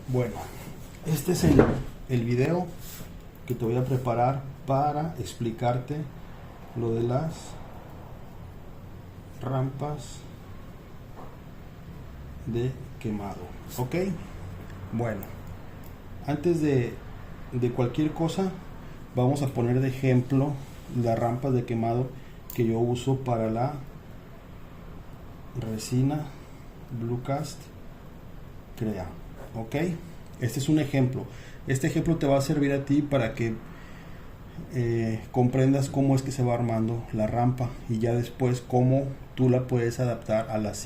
Bueno, este es el video que te voy a preparar para explicarte lo de las rampas de quemado. Ok, bueno, antes de cualquier cosa vamos a poner de ejemplo las rampas de quemado que yo uso para la resina Blue Cast Crea. Ok, este es un ejemplo. Este ejemplo te va a servir a ti para que comprendas cómo es que se va armando la rampa y ya después cómo tú la puedes adaptar a las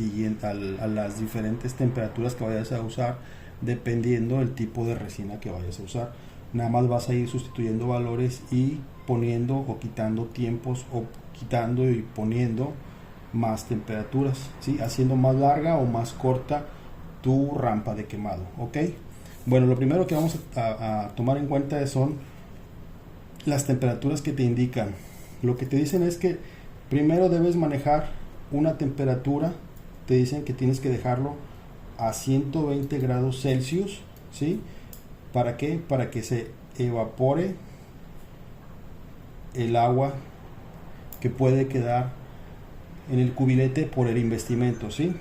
diferentes temperaturas que vayas a usar dependiendo del tipo de resina que vayas a usar. Nada más vas a ir sustituyendo valores y poniendo o quitando tiempos o quitando y poniendo más temperaturas, ¿sí? Haciendo más larga o más corta tu rampa de quemado. Ok, bueno, lo primero que vamos a tomar en cuenta son las temperaturas que te indican. Lo que te dicen es que primero debes manejar una temperatura. Te dicen que tienes que dejarlo a 120 grados Celsius, ¿sí? ¿Para qué? Para que se evapore el agua que puede quedar en el cubilete por el investimento, ¿sí?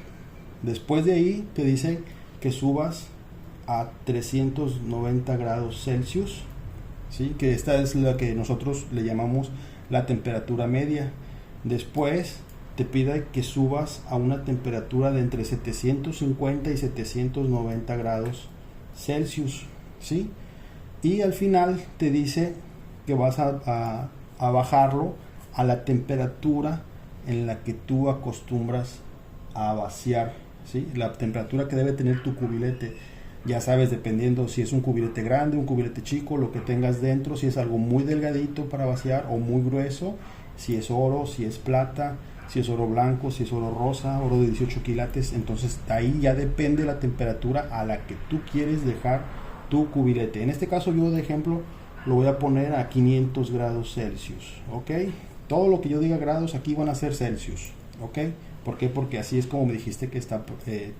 Después de ahí te dicen que subas a 390 grados Celsius, ¿sí? Que esta es la que nosotros le llamamos la temperatura media. Después te pide que subas a una temperatura de entre 750 y 790 grados Celsius, ¿sí? Y al final te dice que vas a bajarlo a la temperatura en la que tú acostumbras a vaciar, ¿sí? La temperatura que debe tener tu cubilete. Ya sabes, dependiendo si es un cubilete grande, un cubilete chico, lo que tengas dentro, si es algo muy delgadito para vaciar o muy grueso, si es oro, si es plata, si es oro blanco, si es oro rosa, oro de 18 quilates. Entonces ahí ya depende la temperatura a la que tú quieres dejar tu cubilete. En este caso yo de ejemplo lo voy a poner a 500 grados Celsius. Ok, todo lo que yo diga grados aquí van a ser Celsius. Ok, ¿por qué? Porque así es como me dijiste que está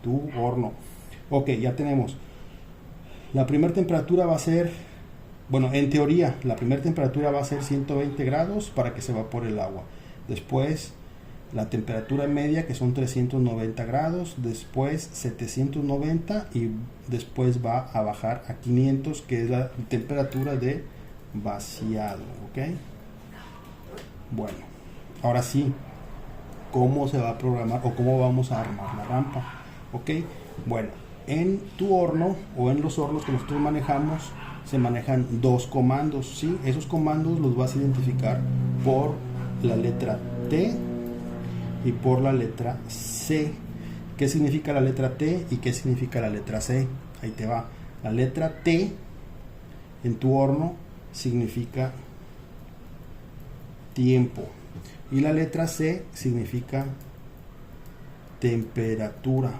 tu horno. Ok, ya tenemos. La primera temperatura va a ser, bueno, en teoría, la primera temperatura va a ser 120 grados para que se evapore el agua. Después, la temperatura media, que son 390 grados. Después, 790 y después va a bajar a 500, que es la temperatura de vaciado. Ok. Bueno, ahora sí, ¿cómo se va a programar o cómo vamos a armar la rampa? Ok, bueno, en tu horno o en los hornos que nosotros manejamos se manejan dos comandos, ¿sí? Esos comandos los vas a identificar por la letra T y por la letra C. ¿Qué significa la letra T y qué significa la letra C? Ahí te va. La letra T en tu horno significa tiempo y la letra C significa temperatura.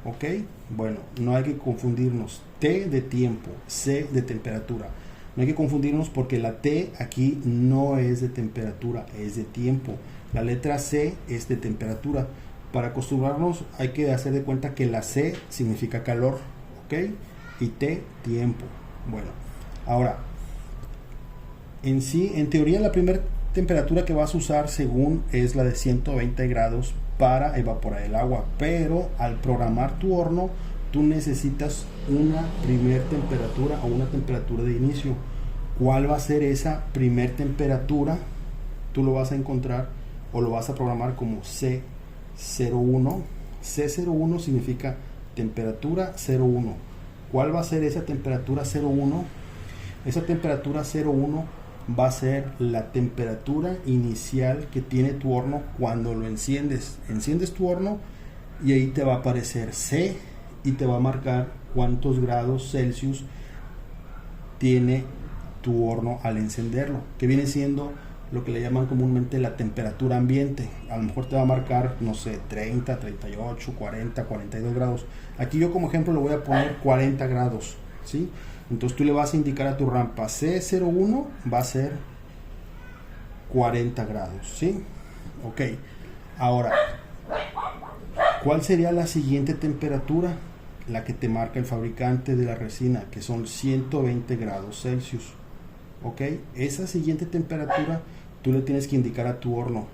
Ok, bueno, no hay que confundirnos. T de tiempo, C de temperatura. No hay que confundirnos porque la T aquí no es de temperatura, es de tiempo. La letra C es de temperatura. Para acostumbrarnos hay que hacer de cuenta que la C significa calor, ok, y T tiempo. Bueno, ahora en sí, en teoría la primera temperatura que vas a usar según es la de 120 grados para evaporar el agua, pero al programar tu horno tú necesitas una primer temperatura o una temperatura de inicio. ¿Cuál va a ser esa primer temperatura? Tú lo vas a encontrar o lo vas a programar como C01. C01 significa temperatura 01. ¿Cuál va a ser esa temperatura 01? Esa temperatura 01 va a ser la temperatura inicial que tiene tu horno cuando lo enciendes. Enciendes tu horno y ahí te va a aparecer C y te va a marcar cuántos grados Celsius tiene tu horno al encenderlo, que viene siendo lo que le llaman comúnmente la temperatura ambiente. A lo mejor te va a marcar, no sé, 30, 38, 40, 42 grados. Aquí yo como ejemplo le voy a poner 40 grados, ¿sí? Entonces tú le vas a indicar a tu rampa C01 va a ser 40 grados, ¿sí? Ok, ahora ¿Cuál sería la siguiente temperatura? La que te marca el fabricante de la resina, que son 120 grados Celsius. ¿Ok? Esa siguiente temperatura tú le tienes que indicar a tu horno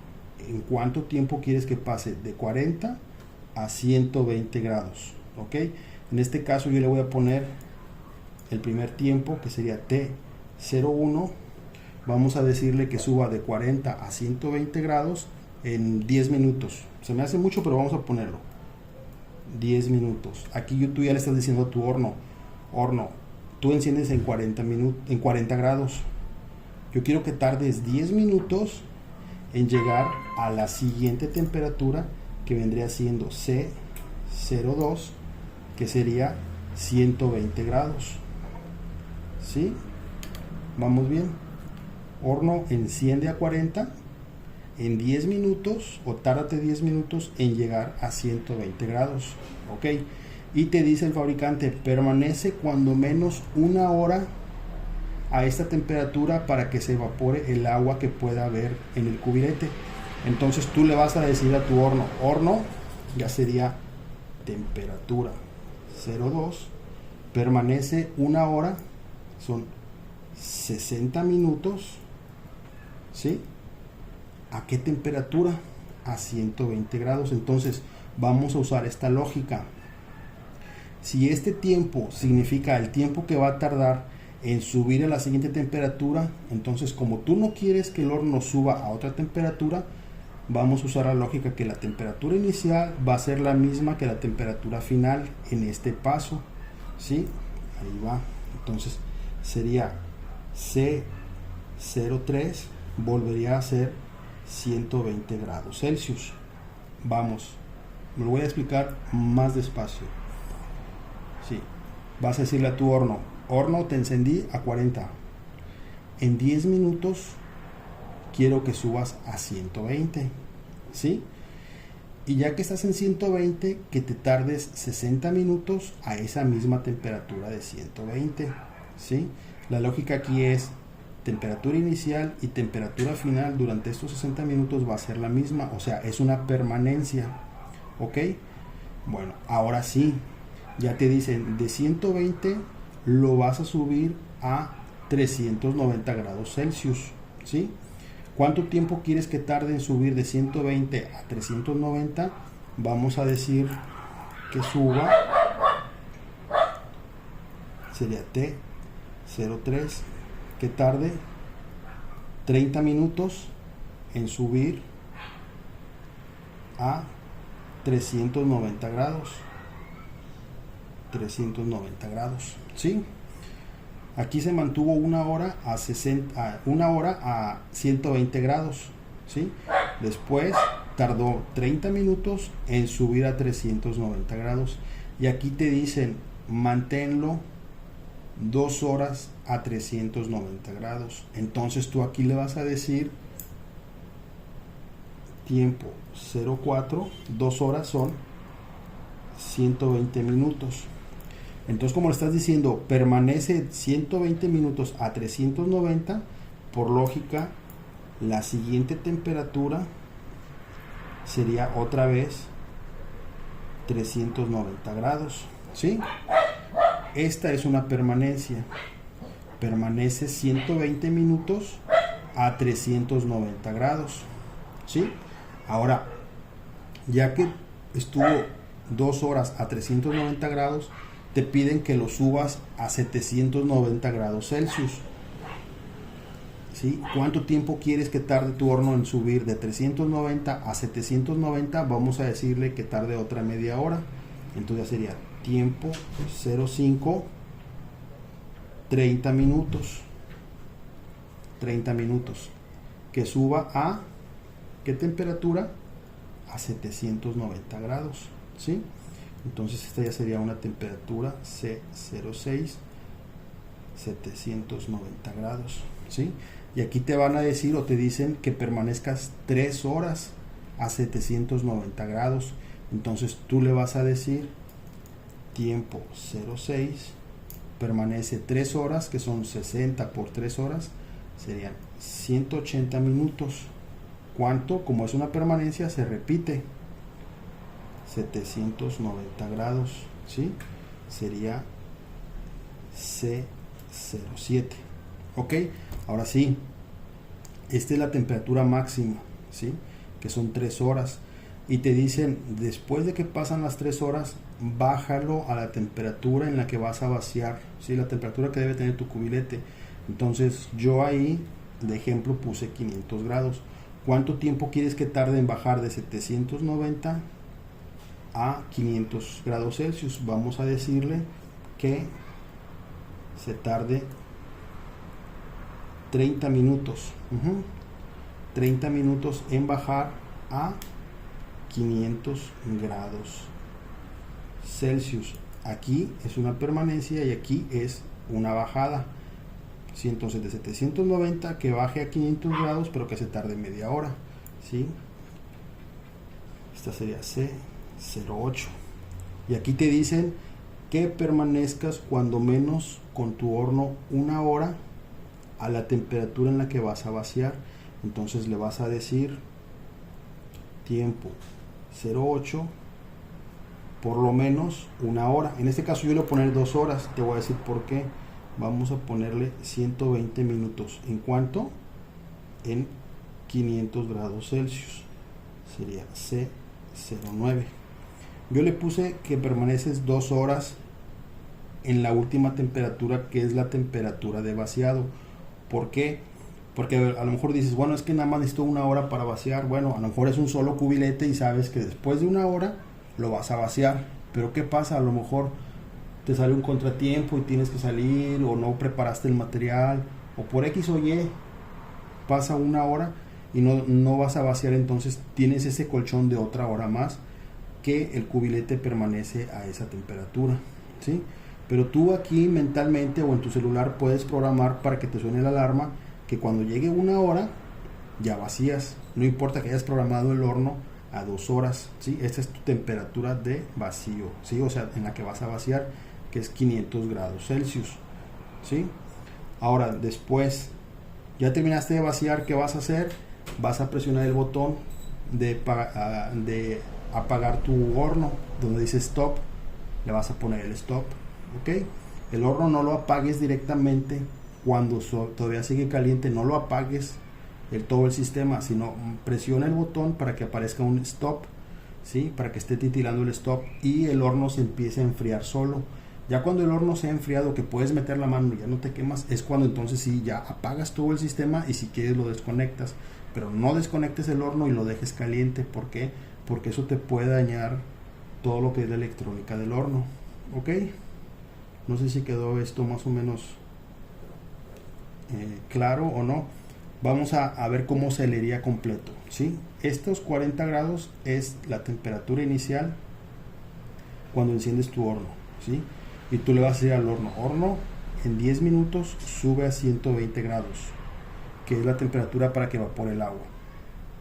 en cuánto tiempo quieres que pase de 40 a 120 grados. ¿Ok? En este caso yo le voy a poner el primer tiempo, que sería T01. Vamos a decirle que suba de 40 a 120 grados en 10 minutos. Se me hace mucho, pero vamos a ponerlo 10 minutos. Aquí tú ya le estás diciendo a tu horno, tú enciendes en 40 grados. Yo quiero que tardes 10 minutos en llegar a la siguiente temperatura, que vendría siendo C02, que sería 120 grados. ¿Sí? ¿Vamos bien? Horno enciende a 40 en 10 minutos, o tárdate 10 minutos en llegar a 120 grados. Ok, y te dice el fabricante, permanece cuando menos una hora a esta temperatura para que se evapore el agua que pueda haber en el cubilete. Entonces tú le vas a decir a tu horno, ya sería temperatura 02, permanece una hora, son 60 minutos, ¿sí? ¿A qué temperatura? A 120 grados. Entonces vamos a usar esta lógica. Si este tiempo significa el tiempo que va a tardar en subir a la siguiente temperatura, entonces como tú no quieres que el horno suba a otra temperatura, vamos a usar la lógica que la temperatura inicial va a ser la misma que la temperatura final en este paso. ¿Sí? Ahí va. Entonces sería C03, volvería a ser 120 grados Celsius. Vamos, me lo voy a explicar más despacio. Sí, vas a decirle a tu horno, te encendí a 40, en 10 minutos quiero que subas a 120, ¿sí? Y ya que estás en 120, que te tardes 60 minutos a esa misma temperatura de 120, ¿sí? La lógica aquí es temperatura inicial y temperatura final durante estos 60 minutos va a ser la misma, o sea, es una permanencia. ¿Ok? Bueno, ahora sí, ya te dicen, de 120 lo vas a subir a 390 grados Celsius, ¿sí? ¿Cuánto tiempo quieres que tarde en subir de 120 a 390? Vamos a decir que suba, sería T03, que tarde 30 minutos en subir a 390 grados. 390 grados, ¿sí? Aquí se mantuvo una hora a 120 grados, ¿sí? Después tardó 30 minutos en subir a 390 grados. Y aquí te dicen, manténlo 2 horas a 390 grados. Entonces tú aquí le vas a decir tiempo 04, 2 horas son 120 minutos. Entonces, como le estás diciendo, permanece 120 minutos a 390, por lógica, la siguiente temperatura sería otra vez 390 grados, ¿sí? Esta es una permanencia. Permanece 120 minutos a 390 grados, ¿sí? Ahora, ya que estuvo 2 horas a 390 grados, te piden que lo subas a 790 grados Celsius. ¿Sí? ¿Cuánto tiempo quieres que tarde tu horno en subir de 390 a 790? Vamos a decirle que tarde otra media hora. Entonces ya sería tiempo 05, 30 minutos. 30 minutos. Que suba a, ¿qué temperatura? A 790 grados. ¿Sí? Entonces esta ya sería una temperatura C06, 790 grados, ¿sí? Y aquí te van a decir o te dicen que permanezcas 3 horas a 790 grados. Entonces tú le vas a decir tiempo 06, permanece 3 horas, que son 60 por 3 horas, serían 180 minutos. ¿Cuánto? Como es una permanencia, se repite. 790 grados, ¿sí? Sería C07. Ok, ahora sí, esta es la temperatura máxima, ¿sí? Que son 3 horas. Y te dicen, después de que pasan las 3 horas, bájalo a la temperatura en la que vas a vaciar, ¿sí? La temperatura que debe tener tu cubilete. Entonces yo ahí, de ejemplo, puse 500 grados. ¿Cuánto tiempo quieres que tarde en bajar de 790 a 500 grados Celsius? Vamos a decirle que se tarde 30 minutos. 30 minutos en bajar a 500 grados Celsius. Aquí es una permanencia y aquí es una bajada. ¿Sí? Entonces de 790 que baje a 500 grados, pero que se tarde media hora. ¿Sí? Esta sería C08. Y aquí te dicen que permanezcas cuando menos con tu horno 1 hora a la temperatura en la que vas a vaciar. Entonces le vas a decir tiempo 08 por lo menos 1 hora. En este caso yo le voy a poner 2 horas. Te voy a decir por qué. Vamos a ponerle 120 minutos. ¿En cuánto? En 500 grados Celsius. Sería C09. Yo le puse que permaneces 2 horas en la última temperatura, que es la temperatura de vaciado. ¿Por qué? Porque a lo mejor dices, bueno, es que nada más necesito 1 hora para vaciar. Bueno, a lo mejor es un solo cubilete y sabes que después de 1 hora lo vas a vaciar. Pero ¿qué pasa? A lo mejor te sale un contratiempo y tienes que salir, o no preparaste el material, o por X o Y pasa 1 hora y no vas a vaciar. Entonces tienes ese colchón de otra hora más que el cubilete permanece a esa temperatura, ¿sí? Pero tú aquí mentalmente o en tu celular puedes programar para que te suene la alarma que cuando llegue 1 hora ya vacías. No importa que hayas programado el horno a 2 horas, ¿sí? Esta es tu temperatura de vacío, ¿sí? O sea, en la que vas a vaciar, que es 500 grados Celsius, ¿sí? Ahora, después, ya terminaste de vaciar, ¿qué vas a hacer? Vas a presionar el botón de apagar tu horno, donde dice stop, le vas a poner el stop, ¿ok? El horno no lo apagues directamente cuando todavía sigue caliente, no lo apagues todo el sistema, sino presiona el botón para que aparezca un stop, ¿sí? Para que esté titilando el stop y el horno se empiece a enfriar solo. Ya cuando el horno se ha enfriado, que puedes meter la mano y ya no te quemas, es cuando entonces sí ya apagas todo el sistema y si quieres lo desconectas, pero no desconectes el horno y lo dejes caliente. ¿Por qué? Porque eso te puede dañar todo lo que es la electrónica del horno, ¿ok? No sé si quedó esto más o menos claro o no. Vamos a ver cómo se leería completo, ¿sí? Estos 40 grados es la temperatura inicial cuando enciendes tu horno, ¿sí? Y tú le vas a decir al horno en 10 minutos sube a 120 grados, que es la temperatura para que evapore el agua.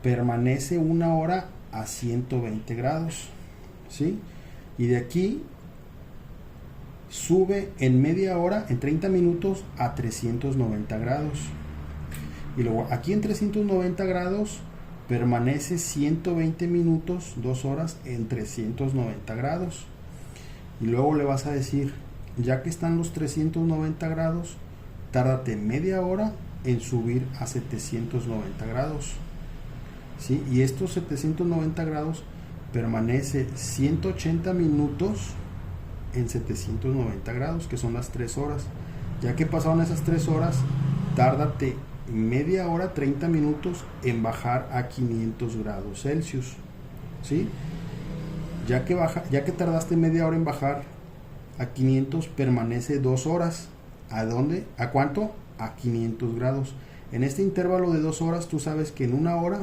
Permanece 1 hora a 120 grados, ¿sí? Y de aquí sube en media hora, en 30 minutos, a 390 grados. Y luego aquí en 390 grados permanece 120 minutos, 2 horas en 390 grados. Y luego le vas a decir, ya que están los 390 grados, tárdate media hora en subir a 790 grados, ¿sí? Y estos 790 grados permanece 180 minutos en 790 grados, que son las 3 horas. Ya que pasaron esas 3 horas, tárdate media hora, 30 minutos en bajar a 500 grados Celsius, ¿sí? Ya que tardaste media hora en bajar a 500, permanece 2 horas. ¿A dónde? ¿A cuánto? A 500 grados. En este intervalo de 2 horas, tú sabes que en 1 hora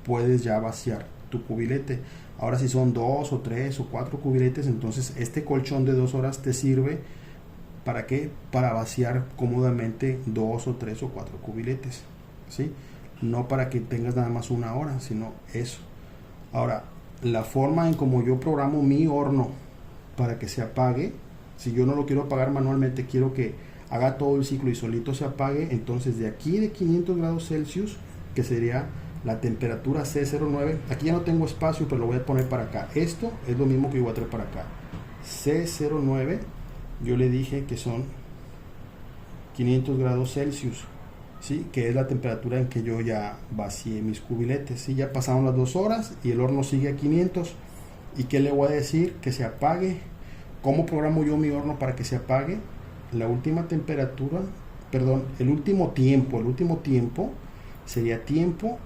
puedes ya vaciar tu cubilete. Ahora si son 2 o 3 o 4 cubiletes, entonces este colchón de 2 horas te sirve ¿para qué? Para vaciar cómodamente 2 o 3 o 4 cubiletes, ¿sí? No para que tengas nada más 1 hora, sino eso. Ahora, la forma en como yo programo mi horno para que se apague, si yo no lo quiero apagar manualmente, quiero que haga todo el ciclo y solito se apague, entonces de aquí de 500 grados Celsius, que sería la temperatura C09, aquí ya no tengo espacio, pero lo voy a poner para acá. Esto es lo mismo que yo voy a traer para acá. C09, yo le dije que son 500 grados Celsius, ¿sí? Que es la temperatura en que yo ya vacié mis cubiletes, ¿sí? Ya pasaron las 2 horas y el horno sigue a 500. ¿Y qué le voy a decir? Que se apague. ¿Cómo programo yo mi horno para que se apague? La última temperatura, perdón, el último tiempo sería tiempo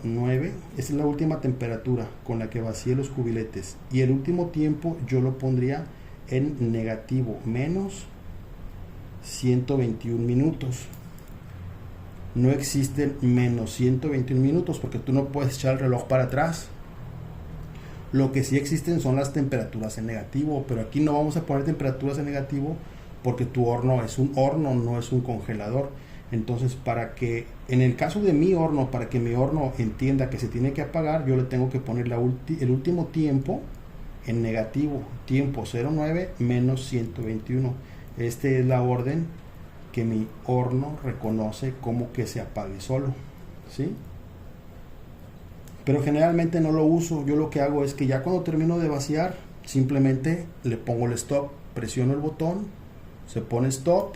09. Esa es la última temperatura con la que vacié los cubiletes, y el último tiempo yo lo pondría en negativo, menos 121 minutos. No existen menos 121 minutos porque tú no puedes echar el reloj para atrás. Lo que sí existen son las temperaturas en negativo, pero aquí no vamos a poner temperaturas en negativo porque tu horno es un horno, no es un congelador. Entonces, para que, en el caso de mi horno, para que mi horno entienda que se tiene que apagar, yo le tengo que poner el último tiempo en negativo, tiempo 09 menos 121. Esta es la orden que mi horno reconoce como que se apague solo, ¿sí? Pero generalmente no lo uso. Yo lo que hago es que ya cuando termino de vaciar, simplemente le pongo el stop, presiono el botón, se pone stop,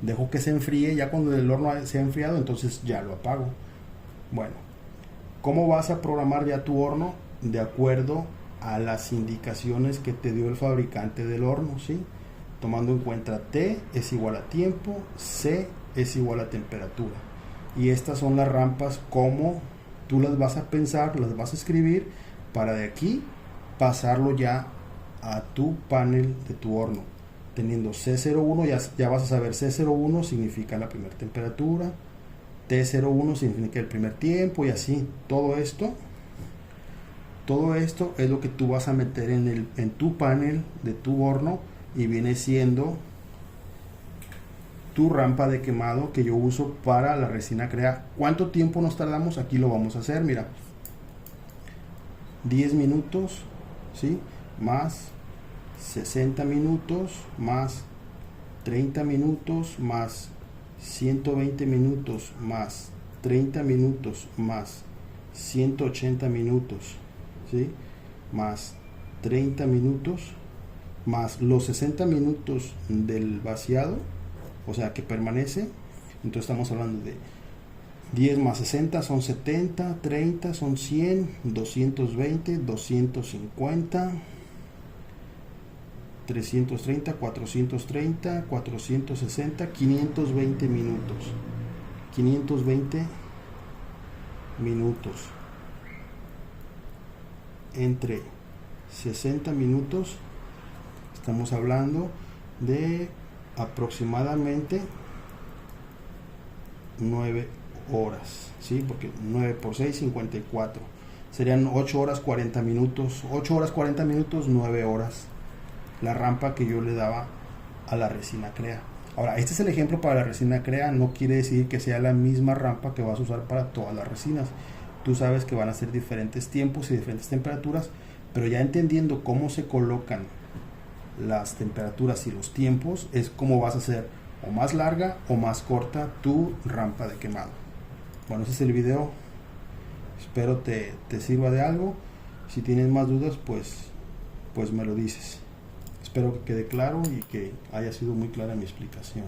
dejo que se enfríe. Ya cuando el horno se ha enfriado, entonces ya lo apago. Bueno, ¿cómo vas a programar ya tu horno? De acuerdo a las indicaciones que te dio el fabricante del horno, ¿sí? Tomando en cuenta T es igual a tiempo, C es igual a temperatura. Y estas son las rampas como tú las vas a pensar, las vas a escribir para de aquí pasarlo ya a tu panel de tu horno. Teniendo C01, ya vas a saber, C01 significa la primera temperatura, T01 significa el primer tiempo, y así. Todo esto es lo que tú vas a meter en tu panel de tu horno, y viene siendo tu rampa de quemado que yo uso para la resina Crea. ¿Cuánto tiempo nos tardamos? Aquí lo vamos a hacer, mira, 10 minutos, ¿sí? Más 60 minutos, más 30 minutos, más 120 minutos, más 30 minutos, más 180 minutos, ¿sí? Más 30 minutos, más los 60 minutos del vaciado, o sea que permanece. Entonces estamos hablando de 10 más 60 son 70, 30 son 100, 220, 250, 330, 430, 460, 520 minutos. 520 minutos. Entre 60 minutos estamos hablando de aproximadamente 9 horas, ¿sí? Porque 9 por 6, 54. Serían 8 horas 40 minutos. 8 horas 40 minutos, 9 horas. La rampa que yo le daba a la resina Crea. Ahora, este es el ejemplo para la resina Crea. No quiere decir que sea la misma rampa que vas a usar para todas las resinas. Tú sabes que van a ser diferentes tiempos y diferentes temperaturas, pero ya entendiendo cómo se colocan las temperaturas y los tiempos, es como vas a hacer o más larga o más corta tu rampa de quemado. Bueno, ese es el video. Espero te sirva de algo. Si tienes más dudas, pues me lo dices. Espero que quede claro y que haya sido muy clara mi explicación.